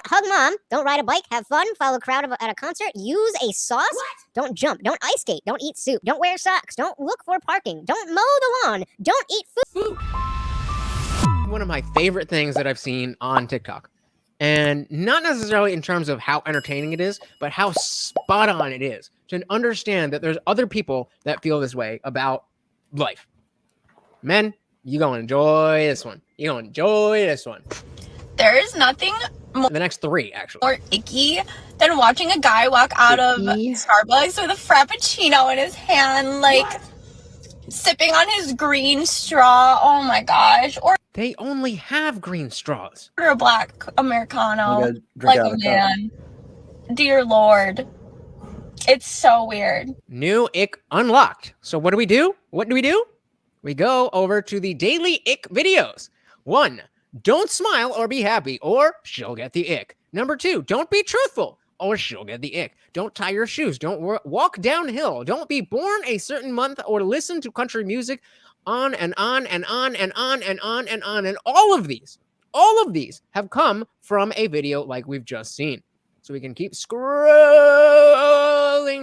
Don't hug mom. Don't ride a bike. Have fun. Follow a crowd at a concert. Use a sauce. What? Don't jump. Don't ice skate. Don't eat soup. Don't wear socks. Don't look for parking. Don't mow the lawn. Don't eat food. One of my favorite things that I've seen on TikTok. And not necessarily in terms of how entertaining it is, but how spot on it is to understand that there's other people that feel this way about life. Men, you gonna enjoy this one. You gonna enjoy this one. There is nothing more The next three, actually. more icky than watching a guy walk out of Starbucks with a Frappuccino in his hand, like sipping on his green straw. Oh my gosh. Or They only have green straws. a black Americano, like a man. Dear Lord. It's so weird. New ick unlocked. So what do we do? What do we do? We go over to the daily ick videos. 1, don't smile or be happy, or she'll get the ick. Number 2, don't be truthful, or she'll get the ick. Don't tie your shoes. Don't walk downhill. Don't be born a certain month, or listen to country music. On and on and on and on and on and on. And all of these have come from a video like we've just seen. So we can keep scrolling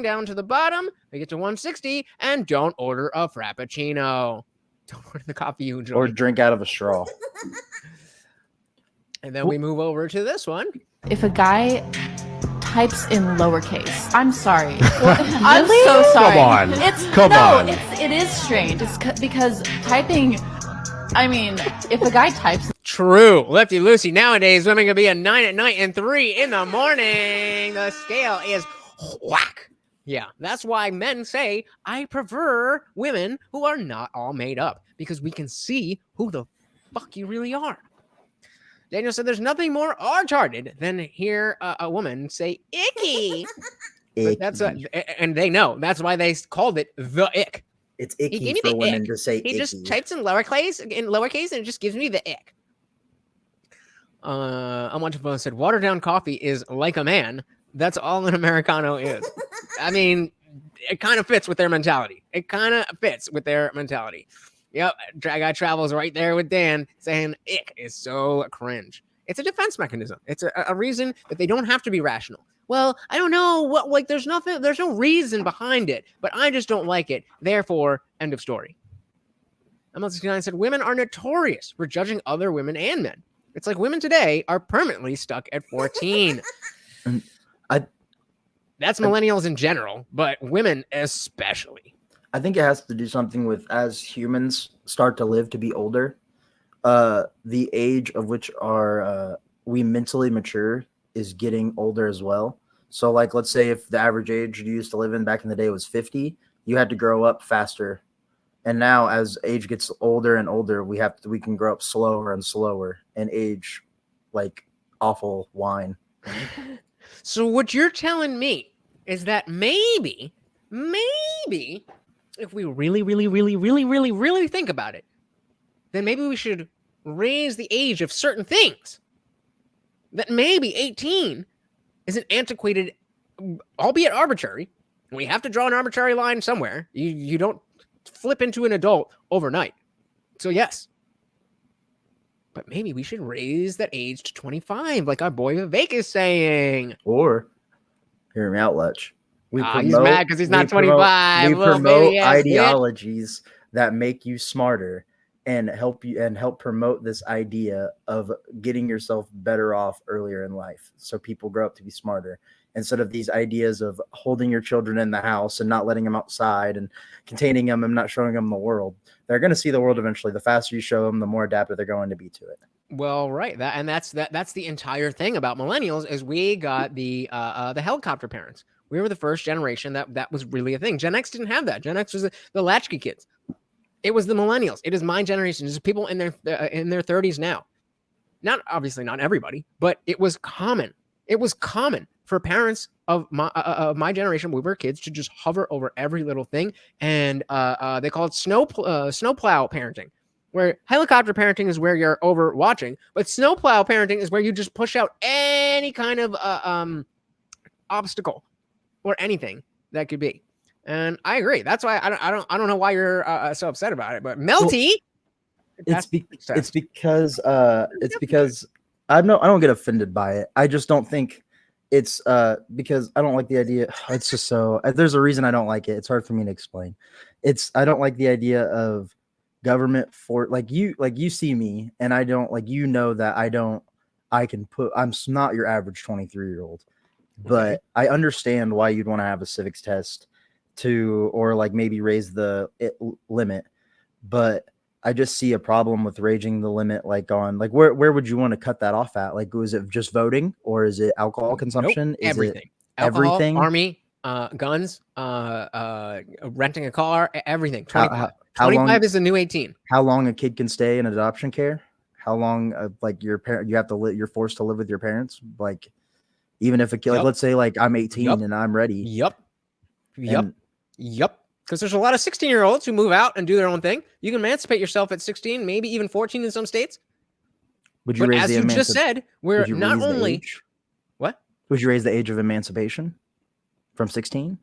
down to the bottom. We get to 160, and don't order a Frappuccino. Don't order the coffee you enjoy. Or drink out of a straw. And then we move over to this one. If a guy types in lowercase, I'm sorry. I'm so sorry. Come on. It is strange. It's because typing, I mean, if a guy types. True. Lefty Lucy. Nowadays, women can be a 9 at night and 3 in the morning. The scale is whack. Yeah, that's why men say, I prefer women who are not all made up, because we can see who the fuck you really are. Daniel said there's nothing more retarded than hear a woman say icky. But that's and they know. That's why they called it the ick. It's icky for women to say icky. He just types in lowercase and it just gives me the ick. I want to said watered down coffee is like a man. That's all an Americano is. I mean, it kind of fits with their mentality. Yep, Guy Travels right there with Dan saying ick is so cringe. It's a defense mechanism. It's a reason that they don't have to be rational. Well, I don't know what, like, there's no reason behind it, but I just don't like it. Therefore, end of story. ML69 said women are notorious for judging other women and men. It's like women today are permanently stuck at 14. That's millennials in general, but women especially. I think it has to do something with, as humans start to live to be older, the age of which we mentally mature is getting older as well. So, like, let's say if the average age you used to live in back in the day was 50, you had to grow up faster. And now, as age gets older and older, we can grow up slower and slower and age like awful wine. So what you're telling me is that maybe if we really think about it, then maybe we should raise the age of certain things. That maybe 18 is an antiquated, albeit arbitrary. We have to draw an arbitrary line somewhere. You don't flip into an adult overnight. So yes. But maybe we should raise that age to 25, like our boy Vivek is saying. Or, hear me out, Lech. He's mad because he's not 25. We promote ideologies that make you smarter and help promote this idea of getting yourself better off earlier in life, so people grow up to be smarter, instead of these ideas of holding your children in the house and not letting them outside and containing them and not showing them the world. They're going to see the world eventually. The faster you show them, the more adaptive they're going to be to it. Well, right. That's the entire thing about millennials is we got the helicopter parents. We were the first generation that was really a thing. Gen X didn't have that. Gen X was the latchkey kids. It was the millennials. It is my generation. There's people in their 30s now. Obviously not everybody, but it was common. It was common for parents of my generation, we were kids, to just hover over every little thing, and they call it snowplow parenting, where helicopter parenting is where you're over watching, but snowplow parenting is where you just push out any kind of obstacle or anything that could be. And I agree. That's why I don't know why you're so upset about it. But Melty, it's because I don't get offended by it. I just don't think it's because I don't like the idea. It's just so there's a reason I don't like it. It's hard for me to explain. I don't like the idea of government for like you see me and I don't like that I'm not your average 23-year-old, but I understand why you'd want to have a civics test or like maybe raise the limit, but I just see a problem with raising the limit, like on like where would you want to cut that off at? Like, was it just voting or is it alcohol consumption? Nope. Is everything? it Alcohol, everything? army, guns, renting a car, everything. 25. How 25 long is the new 18. How long a kid can stay in adoption care? How long like your parent you have to you're forced to live with your parents? Like even if a kid like let's say like I'm 18 and I'm ready. Yep. Because there's a lot of 16-year-olds who move out and do their own thing. You can emancipate yourself at 16, maybe even 14 in some states. Would you raise as you just said, we're not only what? Would you raise the age of emancipation from 16?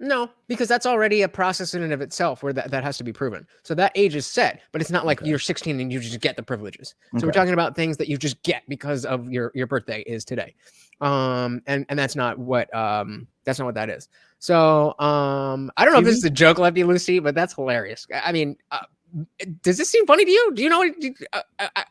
No, because that's already a process in and of itself where that has to be proven. So that age is set, but it's not like you're 16 and you just get the privileges. So we're talking about things that you just get because of your birthday is today. And that's not what that is. So I don't know if this is a joke, Lefty Lucy, but that's hilarious. I mean, does this seem funny to you? Do you know what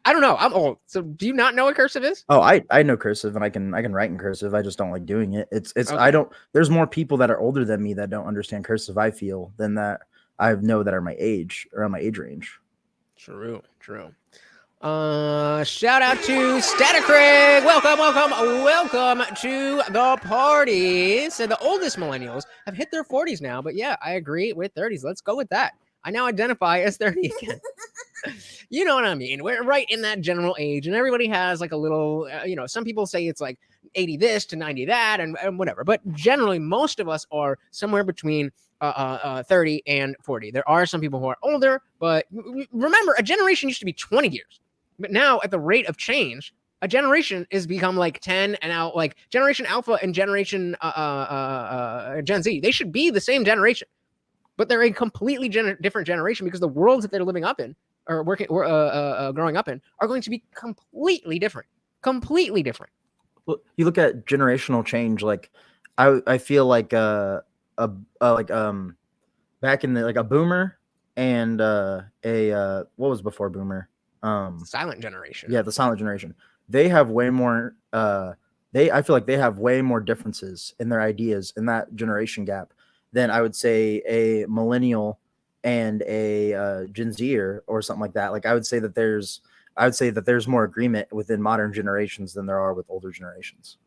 I don't know. I'm old. So do you not know what cursive is? Oh, I know cursive and I can write in cursive. I just don't like doing it. Okay. There's more people that are older than me that don't understand cursive, I feel, than that I know that are my age, around my age range. True. Shout out to Static Craig. Welcome to the party. So the oldest millennials have hit their 40s now, but yeah, I agree with 30s. Let's go with that. I now identify as 30 again. You know what I mean? We're right in that general age, and everybody has like a little, some people say it's like 80 this to 90 that and whatever. But generally, most of us are somewhere between 30 and 40. There are some people who are older, but remember, a generation used to be 20 years. But now at the rate of change, a generation is become like 10 and now like Generation Alpha and Generation Gen Z. They should be the same generation. But they're a completely different generation because the worlds that they're living up in or growing up in are going to be completely different. Well, you look at generational change. Like I feel like back in the like a boomer and what was before boomer? Silent generation. Yeah, the silent generation. They have way more. I feel like they have way more differences in their ideas in that generation gap than I would say a millennial and a Gen Zer or something like that. Like I would say that there's more agreement within modern generations than there are with older generations.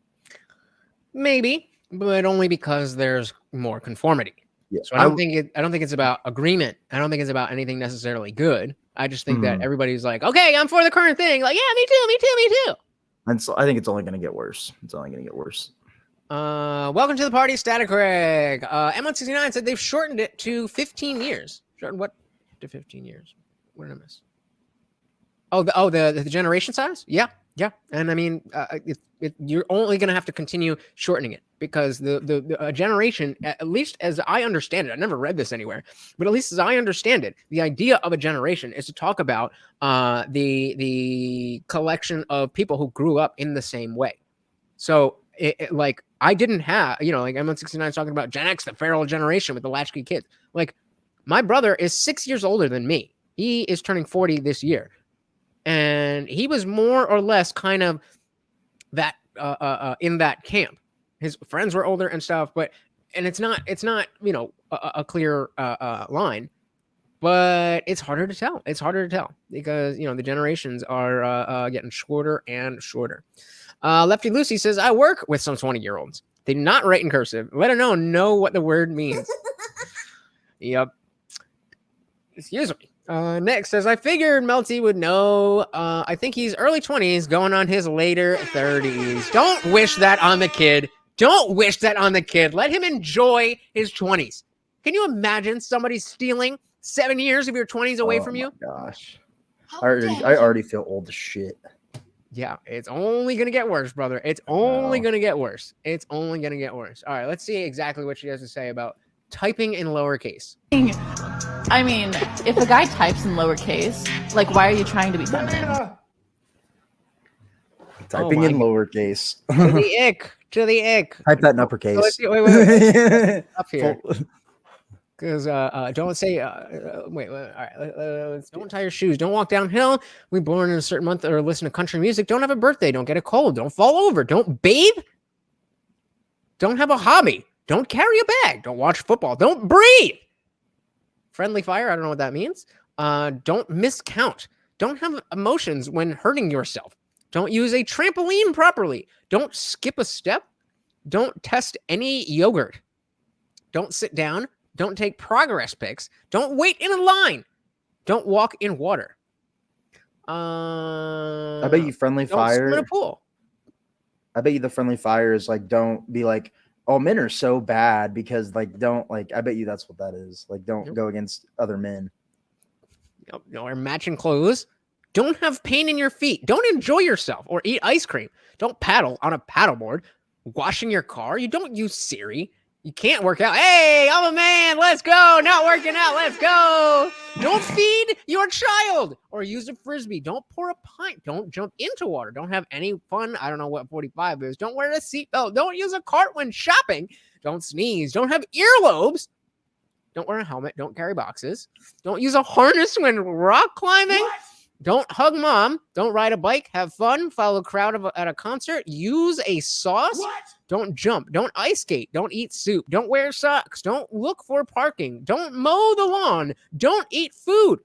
Maybe, but only because there's more conformity. Yeah. So I don't think it's about agreement. I don't think it's about anything necessarily good. I just think that everybody's like, okay, I'm for the current thing. Like, yeah, me too. And so I think it's only going to get worse. Welcome to the party, Static Craig. M169 said they've shortened it to 15 years. Shortened what to 15 years? What did I miss? The generation size? Yeah. And I mean, you're only going to have to continue shortening it because the generation, at least as I understand it, I never read this anywhere, but at least as I understand it, the idea of a generation is to talk about the collection of people who grew up in the same way. So like I didn't have, like M169 is talking about Gen X, the feral generation with the latchkey kids. Like my brother is 6 years older than me. He is turning 40 this year. And he was more or less kind of that in that camp. His friends were older and stuff, and it's not a clear line, but it's harder to tell. Because the generations are getting shorter and shorter. Lefty Lucy says, I work with some 20-year-olds. They do not write in cursive. Let them know what the word means. Yep. Excuse me. Nick says, I figured Melty would know. I think he's early 20s going on his later 30s. Don't wish that on the kid. Let him enjoy his 20s. Can you imagine somebody stealing 7 years of your 20s away from you? Oh my gosh. I already feel old as shit. Yeah, it's only going to get worse, brother. It's only going to get worse. All right, let's see exactly what she has to say about typing in lowercase. I mean, if a guy types in lowercase, like, why are you trying to be feminine? Typing in lowercase. To the ick. To the ick. Type that in uppercase. Wait. Up here. Because don't say wait. All right. Don't tie your shoes. Don't walk downhill. We born in a certain month or listen to country music. Don't have a birthday. Don't get a cold. Don't fall over. Don't bathe. Don't have a hobby. Don't carry a bag. Don't watch football. Don't breathe. Friendly fire. I don't know what that means. Don't miscount. Don't have emotions when hurting yourself. Don't use a trampoline properly. Don't skip a step. Don't test any yogurt. Don't sit down. Don't take progress pics. Don't wait in a line. Don't walk in water. I bet you friendly fire. Don't swim in a pool. I bet you the friendly fire is like, don't be like, oh, men are so bad because like, don't like, I bet you that's what that is. Like, don't go against other men. No, wear matching clothes. Don't have pain in your feet. Don't enjoy yourself or eat ice cream. Don't paddle on a paddleboard. Washing your car. You don't use Siri. You can't work out. Hey, I'm a man. Let's go. Not working out. Let's go. Don't feed your child or use a Frisbee. Don't pour a pint. Don't jump into water. Don't have any fun. I don't know what 45 is. Don't wear a seatbelt. Don't use a cart when shopping. Don't sneeze. Don't have earlobes. Don't wear a helmet. Don't carry boxes. Don't use a harness when rock climbing. What? Don't hug mom. Don't ride a bike. Have fun. Follow a crowd at a concert. Use a sauce. What? Don't jump. Don't ice skate. Don't eat soup. Don't wear socks. Don't look for parking. Don't mow the lawn. Don't eat food.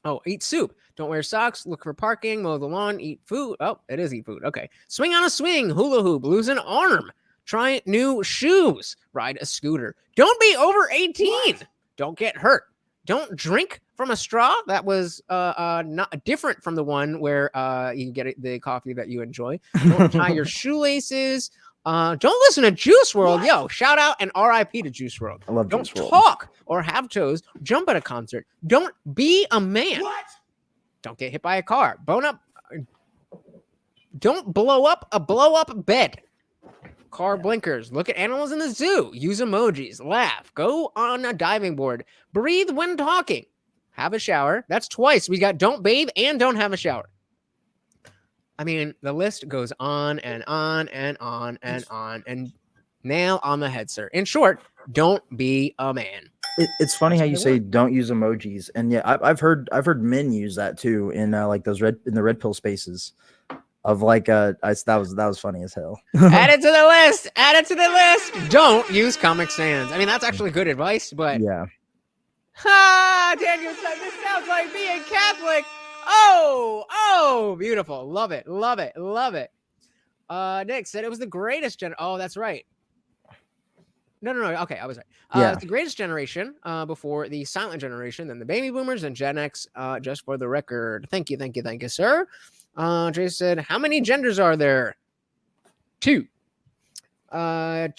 Oh, eat soup. Don't wear socks. Look for parking. Mow the lawn. Eat food. Oh, it is eat food. Okay. Swing on a swing. Hula hoop. Lose an arm. Try new shoes. Ride a scooter. Don't be over 18. What? Don't get hurt. Don't drink from a straw. That was not different from the one where you get the coffee that you enjoy. Don't tie your shoelaces. Don't listen to Juice WRLD. What? Yo, shout out and RIP to Juice WRLD. I love Don't Juice WRLD. talk or have toes. Jump at a concert. Don't be a man. What? Don't get hit by a car. Bone up. Don't blow up a bed. Car blinkers. Look at animals in the zoo. Use emojis. Laugh. Go on a diving board. Breathe when talking. Have a shower. That's twice. We got don't bathe and don't have a shower. I mean, the list goes on and on and on and on. And nail on the head, sir. In short, don't be a man. It's funny how you say don't use emojis, and yeah, I've heard men use that too in like those red pill spaces. Of like that was funny as hell. Add it to the list. Add it to the list. Don't use Comic Sans. I mean, that's actually good advice, but yeah. Daniel said this sounds like being Catholic. Oh, beautiful. Love it. Nick said it was the greatest Oh, that's right. No. Okay, I was right. It's the greatest generation before the silent generation, then the baby boomers and Gen X. Just for the record, thank you, sir. Jay said, how many genders are there? 2. Travel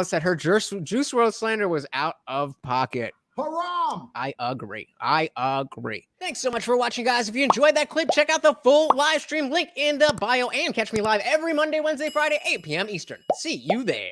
said her Juice WRLD slander was out of pocket. Haram! I agree. Thanks so much for watching, guys. If you enjoyed that clip, check out the full live stream link in the bio and catch me live every Monday, Wednesday, Friday, 8 p.m. Eastern. See you there.